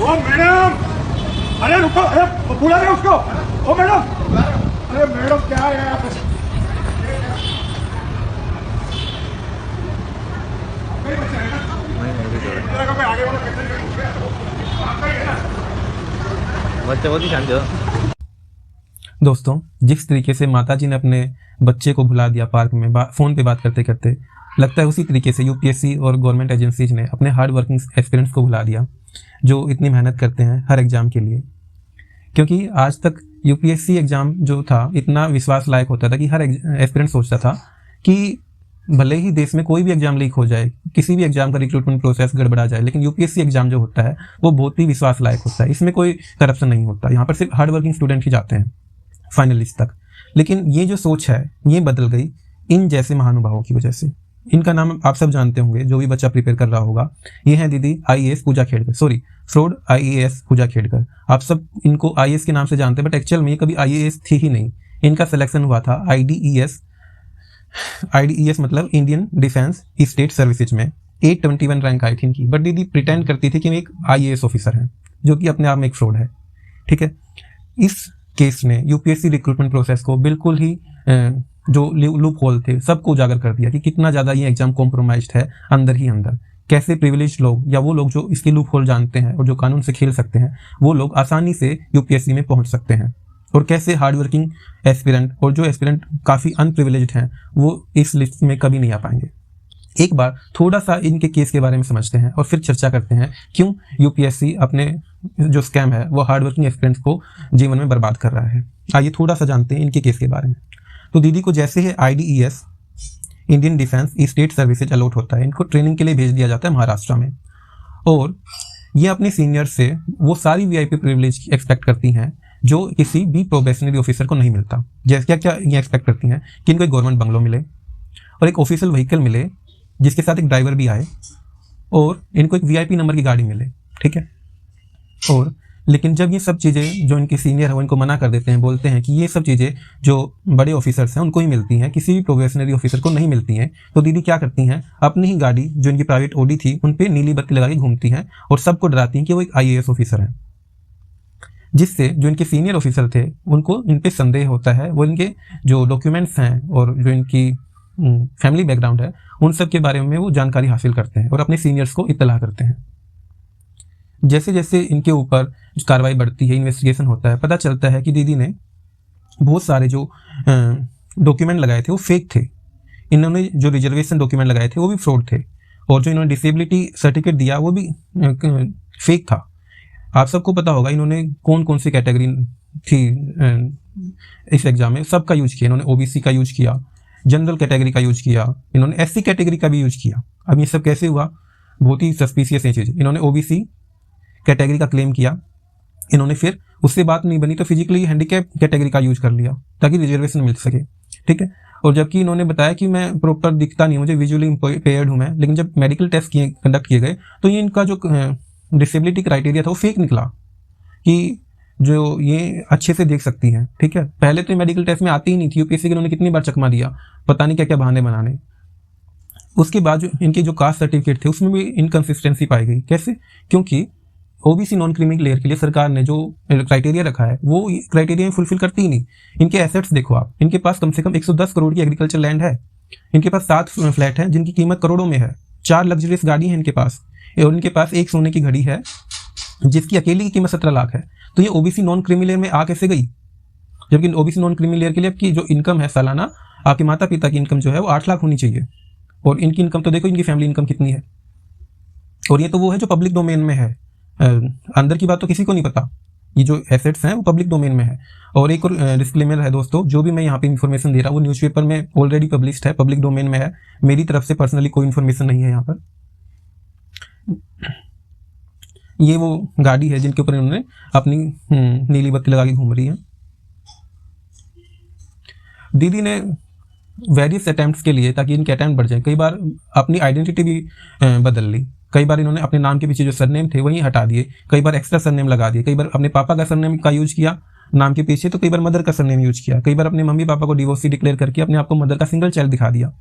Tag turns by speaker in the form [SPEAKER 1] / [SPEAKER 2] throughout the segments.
[SPEAKER 1] ओ madam, अरे रुको, अरे बुला रहे उसको। ओ मैडम, अरे मैडम क्या है आप?
[SPEAKER 2] बच्चे बहुत ही शांत हो।
[SPEAKER 3] दोस्तों, जिस तरीके से माताजी ने अपने बच्चे को भुला दिया पार्क में फ़ोन पे बात करते करते, लगता है उसी तरीके से यूपीएससी और गवर्नमेंट एजेंसीज ने अपने हार्ड वर्किंग एस्पिरेंट्स को भुला दिया, जो इतनी मेहनत करते हैं हर एग्ज़ाम के लिए। क्योंकि आज तक यूपीएससी एग्ज़ाम जो था इतना विश्वास लायक होता था कि हर एस्पिरेंट सोचता था कि भले ही देश में कोई भी एग्ज़ाम लीक हो जाए, किसी भी एग्ज़ाम का रिक्रूटमेंट प्रोसेस गड़बड़ा जाए, लेकिन यूपीएससी एग्ज़ाम जो होता है वो बहुत ही विश्वास लायक होता है। इसमें कोई करप्शन नहीं होता, यहाँ पर सिर्फ हार्ड वर्किंग स्टूडेंट ही जाते हैं फाइनलिस्ट तक। लेकिन ये जो सोच है ये बदल गई इन जैसे महानुभावों की वजह से। इनका नाम आप सब जानते होंगे, जो भी बच्चा प्रिपेयर कर रहा होगा। ये हैं दीदी आईएएस पूजा खेड़कर, फ्रॉड आईएएस पूजा खेड़कर। आप सब इनको आईएएस के नाम से जानते हैं, बट एक्चुअल में ये कभी आईएएस थी ही नहीं। इनका सिलेक्शन हुआ था आईडीईएस मतलब इंडियन डिफेंस स्टेट सर्विसेज में। 821 रैंक आई थी इनकी, बट दीदी प्रिटेंड करती थी कि मैं एक आईएएस ऑफिसर है, जो कि अपने आप में एक फ्रॉड है। ठीक है, इस केस ने यूपीएससी रिक्रूटमेंट प्रोसेस को बिल्कुल ही जो लूप होल थे सबको उजागर कर दिया कि कितना ज़्यादा ये एग्जाम कॉम्प्रोमाइज्ड है अंदर ही अंदर। कैसे प्रिविलेज लोग या वो लोग जो इसके लूप होल जानते हैं और जो कानून से खेल सकते हैं, वो लोग आसानी से यूपीएससी में पहुंच सकते हैं, और कैसे हार्ड वर्किंग एस्पिरेंट और जो एस्पिरेंट काफ़ी अनप्रिविलेज्ड हैं वो इस लिस्ट में कभी नहीं आ पाएंगे। एक बार थोड़ा सा इनके केस के बारे में समझते हैं और फिर चर्चा करते हैं क्यों यूपीएससी अपने जो स्कैम है वो हार्ड वर्किंग एस्पिरेंट्स को जीवन में बर्बाद कर रहा है। आइए थोड़ा सा जानते हैं इनके केस के बारे में। तो दीदी को जैसे ही IDES Indian Defence State Services allot होता है, इनको ट्रेनिंग के लिए भेज दिया जाता है महाराष्ट्र में, और ये अपने सीनियर से वो सारी वीआईपी प्रिविलेज एक्सपेक्ट करती हैं जो किसी भी प्रोबेशनरी ऑफिसर को नहीं मिलता। जैसे क्या क्या ये एक्सपेक्ट करती हैं कि इनको एक गवर्नमेंट बंगलो मिले और एक ऑफिशियल व्हीकल मिले जिसके साथ एक ड्राइवर भी आए, और इनको एक वीआईपी नंबर की गाड़ी मिले। ठीक है, और लेकिन जब ये सब चीज़ें जो इनके सीनियर है वो इनको मना कर देते हैं, बोलते हैं कि ये सब चीज़ें जो बड़े ऑफिसर्स हैं उनको ही मिलती हैं, किसी भी प्रोबेशनरी ऑफिसर को नहीं मिलती हैं। तो दीदी क्या करती हैं, अपनी ही गाड़ी जो इनकी प्राइवेट ऑडी थी उन पर नीली बत्ती लगा के घूमती हैं और सबको डराती हैं कि वो एक आईएएस ऑफिसर हैं, जिससे जो इनके सीनियर ऑफिसर थे उनको इन पे संदेह होता है। वो इनके जो डॉक्यूमेंट्स हैं और जो इनकी फैमिली बैकग्राउंड है उन सब के बारे में वो जानकारी हासिल करते हैं और अपने सीनियर्स को इत्तला करते हैं। जैसे जैसे इनके ऊपर कार्रवाई बढ़ती है, इन्वेस्टिगेशन होता है, पता चलता है कि दीदी ने बहुत सारे जो डॉक्यूमेंट लगाए थे वो फेक थे। इन्होंने जो रिजर्वेशन डॉक्यूमेंट लगाए थे वो भी फ्रॉड थे, और जो इन्होंने डिसेबिलिटी सर्टिफिकेट दिया वो भी फेक था। आप सबको पता होगा इन्होंने कौन कौन सी कैटेगरी थी इस एग्जाम में, सबका यूज किया। इन्होंने ओबीसी का यूज किया, जनरल कैटेगरी का यूज किया, इन्होंने एससी कैटेगरी का भी यूज किया। अब ये सब कैसे हुआ, बहुत ही सस्पिशियस है चीज़। इन्होंने ओबीसी कैटेगरी का क्लेम किया, इन्होंने फिर उससे बात नहीं बनी तो फिजिकली हैंडीकैप कैटेगरी का यूज कर लिया ताकि रिजर्वेशन मिल सके। ठीक है, और जबकि इन्होंने बताया कि मैं प्रॉपर दिखता नहीं, मुझे विजुअली इम्पेयर्ड हूँ मैं, लेकिन जब मेडिकल टेस्ट कंडक्ट किए गए तो ये इनका जो डिसेबिलिटी क्राइटेरिया था वो फेक निकला कि जो ये अच्छे से देख सकती हैं। ठीक है, पहले तो मेडिकल टेस्ट में आती ही नहीं थी, यूपीएससी के इन्होंने कितनी बार चकमा दिया, पता नहीं क्या क्या बहाने बनाने। उसके बाद जो इनके जो कास्ट सर्टिफिकेट थे उसमें भी इनकन्सिस्टेंसी पाई गई। कैसे, क्योंकि ओबीसी नॉन क्रीमी लेयर के लिए सरकार ने जो क्राइटेरिया रखा है वो क्राइटेरिया फुलफिल करती ही नहीं। इनके एसेट्स देखो आप, इनके पास कम से कम 110 करोड़ की एग्रीकल्चर लैंड है, इनके पास 7 फ्लैट हैं जिनकी कीमत करोड़ों में है, 4 लग्जरियस गाड़ी है इनके पास, और इनके पास एक सोने की घड़ी है जिसकी अकेली की कीमत 17 लाख है। तो ये ओबीसी नॉन क्रीमी लेयर में आ कैसे गई, जबकि ओबीसी नॉन क्रीमी लेयर के लिए आपकी जो इनकम है सालाना, आपके माता पिता की इनकम जो है वो 8 लाख होनी चाहिए, और इनकी इनकम तो देखो इनकी फैमिली इनकम कितनी है। और ये तो वो है जो पब्लिक डोमेन में है, अंदर की बात तो किसी को नहीं पता। ये जो एसेट्स हैं वो पब्लिक डोमेन में है। और एक और डिस्क्लेमर है दोस्तों, जो भी मैं यहाँ पे इन्फॉर्मेशन दे रहा हूँ वो न्यूज़पेपर में ऑलरेडी पब्लिश्ड है, पब्लिक डोमेन में है, मेरी तरफ से पर्सनली कोई इन्फॉर्मेशन नहीं है यहाँ पर। ये वो गाड़ी है जिनके ऊपर इन्होंने अपनी नीली बत्ती लगा के घूम रही है। दीदी ने वेरियस अटैम्प्ट्स के लिए, ताकि इनके अटैम्प्ट बढ़ जाए, कई बार अपनी आइडेंटिटी भी बदल ली। कई बार इन्होंने अपने नाम के पीछे जो सरनेम थे वही हटा दिए, कई बार एक्स्ट्रा सरनेम लगा दिए, कई बार अपने पापा का सरनेम का यूज किया नाम के पीछे, तो कई बार मदर का सरनेम यूज किया, कई बार अपने मम्मी पापा को डिवोर्सी डिक्लेयर करके अपने आप को मदर का सिंगल चाइल्ड दिखा दिया।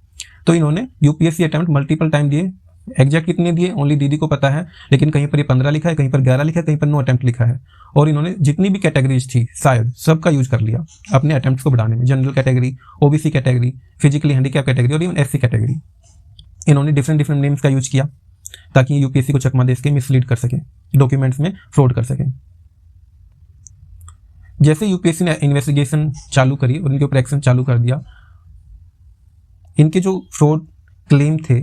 [SPEAKER 3] तो इन्होंने यूपीएससी अटेम्प्ट मल्टीपल टाइम दिए, एग्जैक्ट कितने दिए ओनली दीदी को पता है, लेकिन कहीं पर ये 15 लिखा है, कहीं पर 11 लिखा है, कहीं पर 9 अटेम्प्ट लिखा है। और इन्होंने जितनी भी कैटेगरीज थी शायद सबका यूज कर लिया अपने अटेम्प्ट को बढ़ाने में। General category, OBC category, physically handicap category और इवन एससी कैटेगरी, इन्होंने डिफरेंट नेम्स का यूज किया ताकि यूपीएससी को चकमा दे सके, मिसलीड कर सके, डॉक्यूमेंट्स में फ्रॉड कर सके। जैसे यूपीएससी ने इन्वेस्टिगेशन चालू करी और इनके ऊपर एक्शन चालू कर दिया, इनके जो फ्रॉड क्लेम थे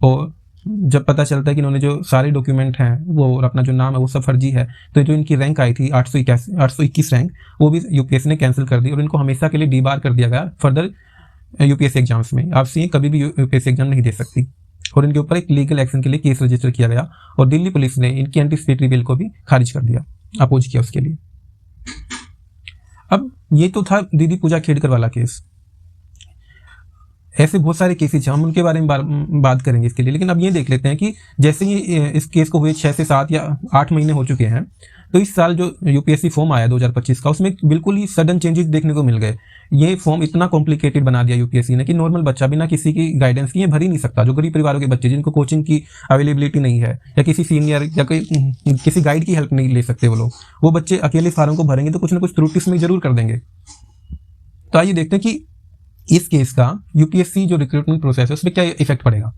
[SPEAKER 3] और जब पता चलता है कि इन्होंने जो सारे डॉक्यूमेंट हैं वो और अपना जो नाम है वो सब फर्जी है, तो जो इनकी रैंक आई थी 821 रैंक, वो भी यूपीएससी ने कैंसिल कर दी और इनको हमेशा के लिए डीबार कर दिया गया फर्दर यूपीएससी एग्जाम्स में। आप सी कभी भी यूपीएससी एग्जाम नहीं दे सकती। और इनके ऊपर एक लीगल एक्शन के लिए केस रजिस्टर किया गया और दिल्ली पुलिस ने इनकी एंटीसिपेटरी बिल को भी खारिज कर दिया, अपोज किया उसके लिए। अब ये तो था दीदी पूजा खेड़कर वाला केस। ऐसे बहुत सारे केसेस हैं, हम उनके बारे में बात करेंगे इसके लिए। लेकिन अब ये देख लेते हैं कि जैसे ही इस केस को हुए 6 से 7 या 8 महीने हो चुके हैं, तो इस साल जो यूपीएससी फॉर्म आया 2025 का, उसमें बिल्कुल ही सडन चेंजेस देखने को मिल गए। ये फॉर्म इतना कॉम्प्लिकेटेड बना दिया यूपीएससी ने कि नॉर्मल बच्चा बिना किसी की गाइडेंस के ये भर ही नहीं सकता। जो गरीब परिवारों के बच्चे जिनको कोचिंग की अवेलेबिलिटी नहीं है या किसी सीनियर या किसी गाइड की हेल्प नहीं ले सकते, वो बच्चे अकेले फार्म को भरेंगे तो कुछ ना कुछ त्रुटि इसमें जरूर कर देंगे। तो आइए देखते हैं कि इस केस का यूपीएससी जो रिक्रूटमेंट प्रोसेस है उस पर क्या इफेक्ट पड़ेगा।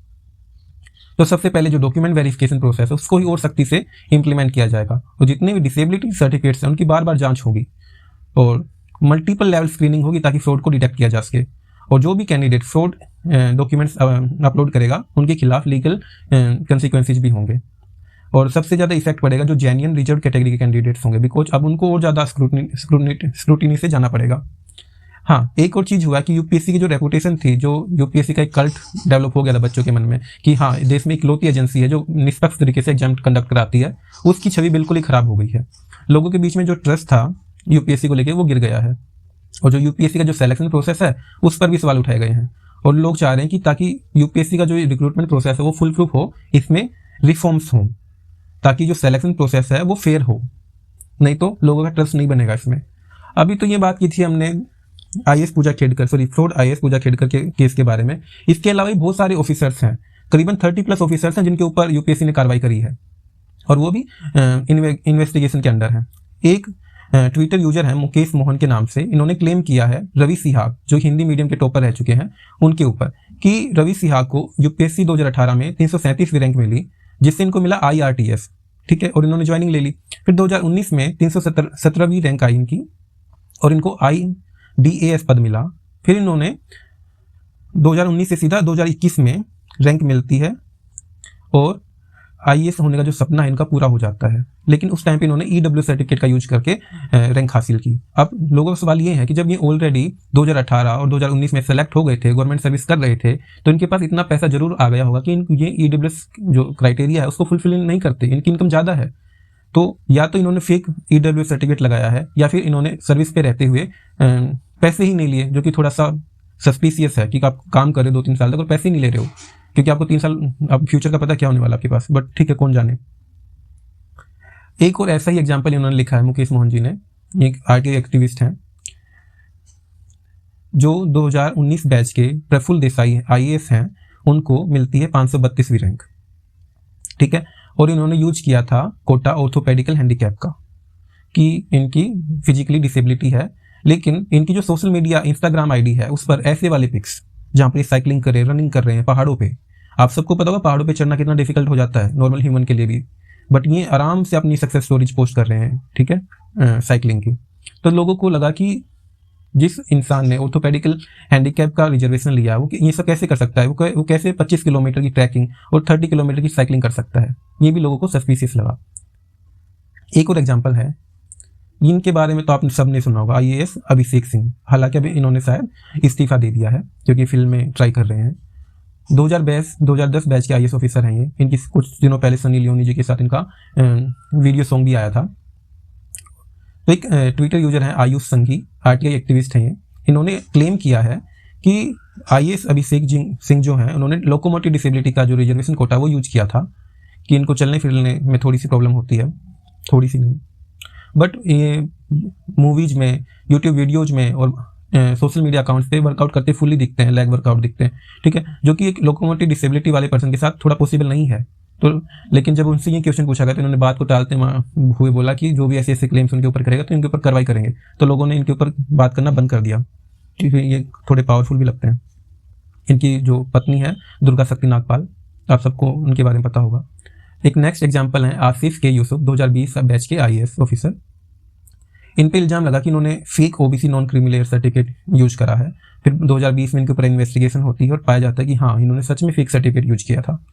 [SPEAKER 3] तो सबसे पहले जो डॉक्यूमेंट वेरिफिकेशन प्रोसेस है उसको ही और सख्ती से इंप्लीमेंट किया जाएगा और जितने भी डिसेबिलिटी सर्टिफिकेट्स हैं उनकी बार बार जांच होगी और मल्टीपल लेवल स्क्रीनिंग होगी ताकि फ्रॉड को डिटेक्ट किया जा सके। और जो भी कैंडिडेट फ्रॉड डॉक्यूमेंट्स अपलोड करेगा उनके खिलाफ लीगल कंसिक्वेंसेज भी होंगे। और सबसे ज़्यादा इफेक्ट पड़ेगा जो जेन्युइन रिजर्व कैटेगरी के कैंडिडेट्स होंगे, बिकॉज अब उनको और ज़्यादा स्क्रूटिनी से जाना पड़ेगा। हाँ, एक और चीज़ हुआ कि यूपीएससी की जो रेपुटेशन थी, जो यूपीएससी का एक कल्ट डेवलप हो गया था बच्चों के मन में कि हाँ देश में इकलौती एजेंसी है जो निष्पक्ष तरीके से एग्जाम कंडक्ट कराती है, उसकी छवि बिल्कुल ही खराब हो गई है। लोगों के बीच में जो ट्रस्ट था यूपीएससी को लेकर वो गिर गया है और जो यूपीएससी का जो सिलेक्शन प्रोसेस है उस पर भी सवाल उठाए गए हैं। और लोग चाह रहे हैं कि ताकि यूपीएससी का जो रिक्रूटमेंट प्रोसेस है वो फुल प्रूफ हो, इसमें रिफॉर्म्स हों ताकि जो सिलेक्शन प्रोसेस है वो फेयर हो, नहीं तो लोगों का ट्रस्ट नहीं बनेगा इसमें। अभी तो ये बात की थी हमने फ्रॉड आईएएस पूजा खेड़कर के केस के बारे में। इसके अलावा भी बहुत सारे ऑफिसर्स हैं, करीबन 30+ ऑफिसर्स हैं जिनके ऊपर यूपीएससी ने कार्रवाई करी है और वो भी इन्वेस्टिगेशन के अंडर है। एक ट्विटर यूजर है मुकेश मोहन के नाम से, इन्होंने क्लेम किया है रवि सिहाग जो हिंदी मीडियम के टॉपर रह चुके हैं उनके ऊपर कि रवि सिहाग को यूपीएससी 2018 में 337वीं रैंक मिली जिससे इनको मिला IRTS, ठीक है, और इन्होंने ज्वाइनिंग ले ली। फिर 2019 में 317वीं रैंक आई इनकी और इनको IDAS पद मिला। फिर इन्होंने 2019 से सीधा 2021 में रैंक मिलती है और IAS होने का जो सपना है इनका पूरा हो जाता है। लेकिन उस टाइम पे इन्होंने EW सर्टिफिकेट का यूज करके रैंक हासिल की। अब लोगों का सवाल ये है कि जब ये ऑलरेडी 2018 और 2019 में सेलेक्ट हो गए थे, गवर्नमेंट सर्विस कर रहे थे, तो इनके पास इतना पैसा जरूर आ गया होगा कि ये EW जो क्राइटेरिया है उसको फुलफिल नहीं करते, इनकी इनकम ज़्यादा है। तो या तो इन्होंने फेक EW सर्टिफिकेट लगाया है या फिर इन्होंने सर्विस पे रहते हुए पैसे ही नहीं लिए, जो कि थोड़ा सा सस्पिशियस है कि आप काम कर रहे हो 2-3 साल तक और पैसे ही नहीं ले रहे हो, क्योंकि आपको 3 साल अब फ्यूचर का पता क्या होने वाला आपके पास, बट ठीक है कौन जाने। एक और ऐसा ही एग्जाम्पल इन्होंने लिखा है मुकेश मोहन जी ने, एक RTI एक्टिविस्ट हैं जो 2019 बैच के प्रफुल्ल देसाई IAS हैं, उनको मिलती है 532वीं रैंक, ठीक है, और इन्होंने यूज किया था कोटा ऑर्थोपेडिकल हैंडीकैप का कि इनकी फिजिकली डिसेबिलिटी है, लेकिन इनकी जो सोशल मीडिया इंस्टाग्राम ID है उस पर ऐसे वाले पिक्स जहाँ पर साइकिलिंग कर रहे हैं, रनिंग कर रहे हैं पहाड़ों पे। आप सबको पता होगा पहाड़ों पे चढ़ना कितना डिफिकल्ट हो जाता है नॉर्मल ह्यूमन के लिए भी, बट ये आराम से अपनी सक्सेस स्टोरीज पोस्ट कर रहे हैं, ठीक है, साइकिलिंग की। तो लोगों को लगा कि जिस इंसान ने ऑर्थोपेडिकल हैंडीकैप का रिजर्वेशन लिया वो ये सब कैसे कर सकता है, वो कैसे 25 किलोमीटर की ट्रैकिंग और 30 किलोमीटर की साइकिलिंग कर सकता है, ये भी लोगों को सस्पिशियस लगा। एक और एग्जाम्पल है, इनके बारे में तो आपने सबने सुना होगा, IAS अभिषेक सिंह। हालांकि अभी इन्होंने शायद इस्तीफा दे दिया है क्योंकि फिल्म में ट्राई कर रहे हैं। 2010 बैच के IAS ऑफिसर हैं ये। इनकी कुछ दिनों पहले सनी लियोनी जी के साथ इनका वीडियो सॉन्ग भी आया था। तो एक ट्विटर यूजर है आयुष संघी, RTI एक्टिविस्ट हैं ये। इन्होंने क्लेम किया है कि IAS अभिषेक सिंह जो हैं उन्होंने लोकोमोटिव डिसेबिलिटी का जो रिजर्वेशन कोटा वो यूज किया था कि इनको चलने फिरने में थोड़ी सी प्रॉब्लम होती है, थोड़ी सी नहीं, बट ये मूवीज में, यूट्यूब वीडियोज में और सोशल मीडिया अकाउंट्स पे वर्कआउट करते फुल्ली दिखते हैं, लेग वर्कआउट दिखते हैं, ठीक है, जो कि एक लोकोमोटिव डिसेबिलिटी वाले पर्सन के साथ थोड़ा पॉसिबल नहीं है। तो लेकिन जब उनसे ये क्वेश्चन पूछा गया तो इन्होंने बात को टालते हुए बोला कि जो भी ऐसे ऐसे क्लेम्स उनके ऊपर करेगा तो इनके ऊपर कार्रवाई करेंगे। तो लोगों ने इनके ऊपर बात करना बंद कर दिया, क्योंकि ये थोड़े पावरफुल भी लगते हैं। इनकी जो पत्नी है दुर्गा शक्ति नागपाल, आप सबको उनके बारे में पता होगा। एक नेक्स्ट एग्जाम्पल है आसिफ के यूसुफ, 2020 बैच के IAS ऑफिसर। इन पे इल्जाम लगा कि इन्होंने fake OBC non creamy certificate use करा है। फिर 2020 में इनके ऊपर इन्वेस्टिगेशन होती है और पाया जाता है कि हाँ, इन्होंने सच में फेक सर्टिफिकेट यूज किया था।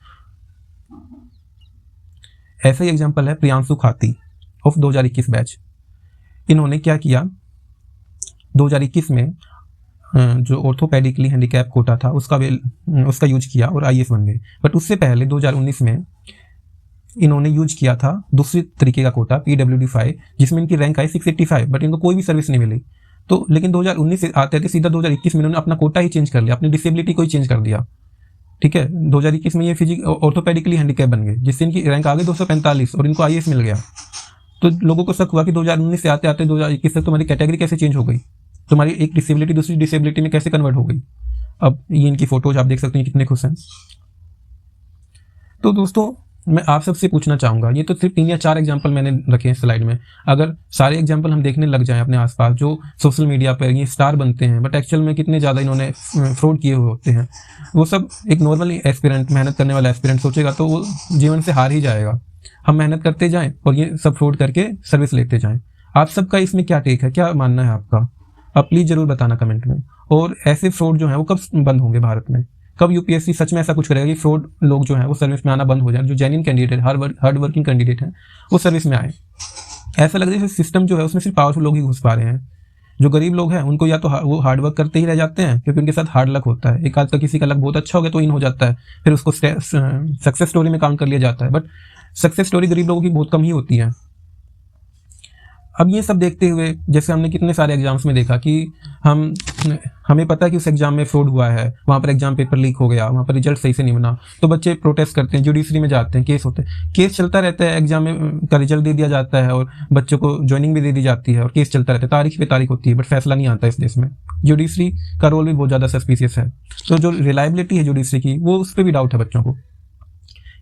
[SPEAKER 3] ऐसा ही एग्जाम्पल है प्रियांशु खाती ऑफ 2021 बैच। इन्होंने क्या किया, 2021 में जो ऑर्थोपेडिकली हैंडीकैप कोटा था उसका यूज किया और IAS बन गए। बट उससे पहले 2019 में इन्होंने यूज किया था दूसरी तरीके का कोटा PWD-5, जिसमें इनकी रैंक आई 685, बट इनको कोई भी सर्विस नहीं मिली। तो लेकिन 2019 से आते थे सीधा 2021 में इन्होंने अपना कोटा ही चेंज कर लिया, अपनी डिसेबिलिटी को ही चेंज कर दिया, ठीक है। 2021 में ये ऑर्थोपेडिकली हैंडीकैप बन गए, जिससे इनकी रैंक आ गई 245 और इनको IAS मिल गया। तो लोगों को शक हुआ कि 2019 से आते आते 2021 तक तुम्हारी कैटेगरी कैसे चेंज हो गई, तुम्हारी एक डिसेबिलिटी दूसरी डिसेबिलिटी में कैसे कन्वर्ट हो गई। अब ये इनकी फोटोज आप देख सकते हैं कितने खुश हैं। तो दोस्तों मैं आप सबसे पूछना चाहूँगा, ये तो सिर्फ 3 या 4 एग्जाम्पल मैंने रखे हैं स्लाइड में, अगर सारे एग्जाम्पल हम देखने लग जाएं अपने आसपास जो सोशल मीडिया पर ये स्टार बनते हैं बट एक्चुअल में कितने ज़्यादा इन्होंने फ्रॉड किए हुए होते हैं, वो सब एक नॉर्मली एस्पिरेंट, मेहनत करने वाला एस्पिरेंट सोचेगा तो वो जीवन से हार ही जाएगा। हम मेहनत करते जाएँ और ये सब फ्रॉड करके सर्विस लेते जाएँ। आप सबका इसमें क्या टेक है, क्या मानना है आपका, आप प्लीज़ ज़रूर बताना कमेंट में। और ऐसे फ्रॉड जो है वो कब बंद होंगे भारत में, कब UPSC सच में ऐसा कुछ करेगा कि फ्रॉड लोग जो हैं वो सर्विस में आना बंद हो जाए, जो genuine candidate hard working candidate हैं वो सर्विस में आए। ऐसा लग रहा है सिस्टम जो है उसमें सिर्फ पावरफुल लोग ही घुस पा रहे हैं, जो गरीब लोग हैं उनको या तो वो हार्ड वर्क करते ही रह जाते हैं क्योंकि उनके साथ हार्ड लक होता है। एक आध का किसी का लक बहुत अच्छा हो गया तो इन हो जाता है, फिर उसको सक्सेस स्टोरी में काउंट कर लिया जाता है, बट सक्सेस स्टोरी गरीब लोगों की बहुत कम ही होती है। अब ये सब देखते हुए जैसे हमने कितने सारे एग्जाम्स में देखा कि हमें पता है कि उस एग्जाम में फ्रॉड हुआ है, वहाँ पर एग्जाम पेपर लीक हो गया, वहाँ पर रिजल्ट सही से नहीं बना, तो बच्चे प्रोटेस्ट करते हैं, जुडिशरी में जाते हैं, केस होते हैं, केस चलता रहता है, एग्जाम में का रिजल्ट दे दिया जाता है और बच्चों को ज्वाइनिंग भी दे दी जाती है और केस चलता रहता है, तारीख पे तारीख होती है बट फैसला नहीं आता इस देश में। जुडिशरी का रोल भी बहुत ज़्यादा सस्पिशियस है, तो जो रिलायबिलिटी है जुडिशरी की वो उस पर भी डाउट है बच्चों को।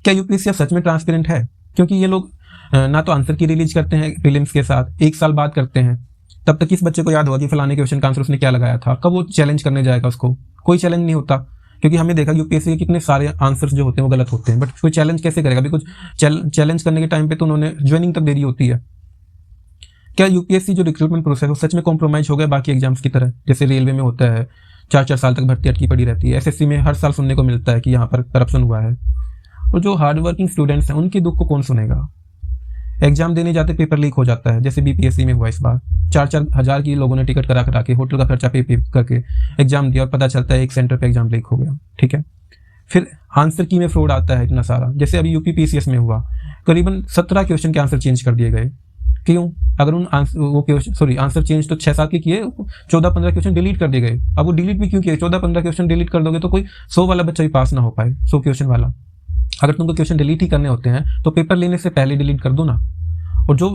[SPEAKER 3] क्या UPSC सच में ट्रांसपेरेंट है, क्योंकि ये लोग ना तो आंसर की रिलीज करते हैं प्रीलिम्स के साथ, 1 साल बाद करते हैं, तब तक किस बच्चे को याद होगा कि फलाने क्वेश्चन का आंसर उसने क्या लगाया था, कब वो चैलेंज करने जाएगा उसको, कोई चैलेंज नहीं होता। क्योंकि हमने देखा UPSC के कितने सारे आंसर्स जो होते हैं वो गलत होते हैं, बट कोई चैलेंज कैसे करेगा, अभी कुछ चैलेंज करने के टाइम पे तो उन्होंने ज्वाइनिंग तक दे दी होती है। क्या UPSC जो रिक्रूटमेंट प्रोसेस है सच में कॉम्प्रोमाइज हो गया बाकी एग्जाम्स की तरह, जैसे रेलवे में होता है 4-4 साल तक भर्ती अटकी पड़ी रहती है, SSC में हर साल सुनने को मिलता है कि यहाँ पर करप्शन हुआ है। और जो हार्ड वर्किंग स्टूडेंट्स हैं उनके दुख को कौन सुनेगा। एग्जाम देने जाते पेपर लीक हो जाता है, जैसे BPSC में हुआ इस बार, 4-4 हज़ार की लोगों ने टिकट करा के होटल का खर्चा पे करके एग्जाम दिया और पता चलता है एक सेंटर पे एग्जाम लीक हो गया, ठीक है। फिर आंसर की में फ्रॉड आता है इतना सारा, जैसे अभी UP PCS में हुआ, करीबन 17 क्वेश्चन के आंसर चेंज कर दिए गए। क्यों? अगर उन आंसर चेंज तो 6-7 के किए, 14-15 क्वेश्चन डिलीट कर दिए गए। अब वो डिलीट भी क्यों किए, 14-15 क्वेश्चन डिलीट कर दोगे तो कोई 100 वाला बच्चा भी पास ना हो पाए, 100 क्वेश्चन वाला। अगर तुमको क्वेश्चन डिलीट ही करने होते हैं तो पेपर लेने से पहले डिलीट कर दो ना। और जो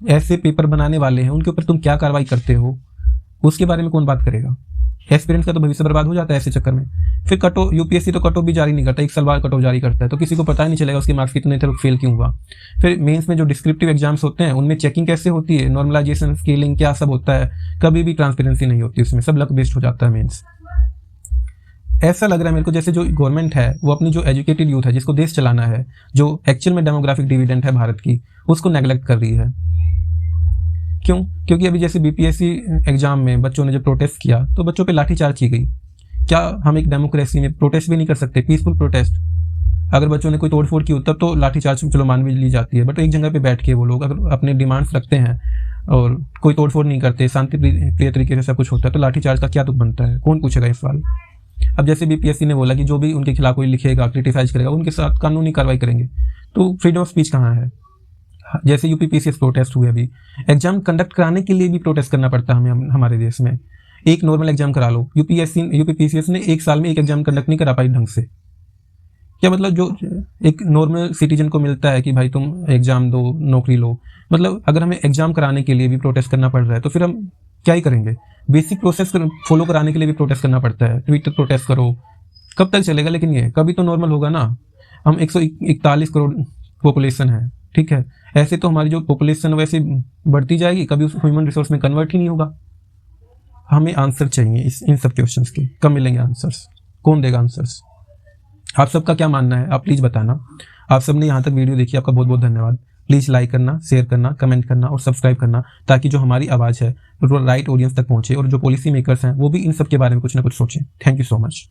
[SPEAKER 3] ऐसे पेपर बनाने वाले हैं उनके ऊपर तुम क्या कार्रवाई करते हो उसके बारे में कौन बात करेगा। एस्पिरेंट्स का तो भविष्य बर्बाद हो जाता है ऐसे चक्कर में। फिर कटो UPSC तो कटो भी जारी नहीं करता, 1 साल बाद कटो जारी करता है, तो किसी को पता ही नहीं चलेगा उसके मार्क्स कितने थे, फेल क्यों हुआ। फिर मेंस में जो डिस्क्रिप्टिव एग्जाम्स होते हैं उनमें चेकिंग कैसे होती है, नॉर्मलाइजेशन, स्केलिंग, क्या सब होता है, कभी भी ट्रांसपेरेंसी नहीं होती उसमें, सब लक बेस्ड हो जाता है मेंस। ऐसा लग रहा है मेरे को जैसे जो गवर्नमेंट है वो अपनी जो एजुकेटेड यूथ है जिसको देश चलाना है, जो एक्चुअल में डेमोग्राफिक डिविडेंड है भारत की, उसको नेग्लेक्ट कर रही है। क्यों? क्योंकि अभी जैसे BPSC एग्जाम में बच्चों ने जब प्रोटेस्ट किया तो बच्चों पे लाठीचार्ज की गई। क्या हम एक डेमोक्रेसी में प्रोटेस्ट भी नहीं कर सकते, पीसफुल प्रोटेस्ट? अगर बच्चों ने कोई तोड़फोड़ की तब तो लाठीचार्ज चलो मान भी ली जाती है, बट एक जगह पे बैठ के वो लोग अगर अपने डिमांड्स रखते हैं और कोई तोड़फोड़ नहीं करते, शांति प्रिय तरीके से सब कुछ होता है, तो लाठीचार्ज का क्या तुक बनता है, कौन पूछेगा इस सवाल। अब जैसे BPSC ने बोला कि जो भी उनके खिलाफ कोई लिखेगा, क्रिटिसाइज करेगा, उनके साथ कानूनी कार्रवाई करेंगे, तो फ्रीडम ऑफ स्पीच कहाँ है। जैसे UP PCS प्रोटेस्ट हुए, अभी एग्जाम कंडक्ट कराने के लिए भी प्रोटेस्ट करना पड़ता है हमें हमारे देश में। एक नॉर्मल एग्जाम करा लो, UP PCS ने 1 साल में एक एग्जाम कंडक्ट नहीं करा पाई ढंग से। क्या मतलब जो एक नॉर्मल सिटीजन को मिलता है कि भाई तुम एग्जाम दो, नौकरी लो, मतलब अगर हमें एग्जाम कराने के लिए भी प्रोटेस्ट करना पड़ रहा है तो फिर हम क्या ही करेंगे? बेसिक प्रोसेस फॉलो कराने के लिए भी प्रोटेस्ट करना पड़ता है। ट्विटर प्रोटेस्ट करो, कब तक चलेगा? लेकिन ये कभी तो नॉर्मल होगा ना। हम 141 करोड़ पॉपुलेशन है, ठीक है, ऐसे तो हमारी जो पॉपुलेशन वैसे बढ़ती जाएगी, कभी उस ह्यूमन रिसोर्स में कन्वर्ट ही नहीं होगा। हमें आंसर चाहिए इन सब क्वेश्चंस के। कब मिलेंगे आंसर्स? कौन देगा आंसर्स? आप सबका क्या मानना है आप प्लीज़ बताना। आप सबने यहाँ तक वीडियो देखी, आपका बहुत बहुत धन्यवाद। प्लीज़ लाइक करना, शेयर करना, कमेंट करना और सब्सक्राइब करना, ताकि जो हमारी आवाज़ है वो राइट ऑडियंस तक पहुँचे और जो पॉलिसी मेकर्स हैं वो भी इन सब के बारे में कुछ ना कुछ सोचें। Thank you so much.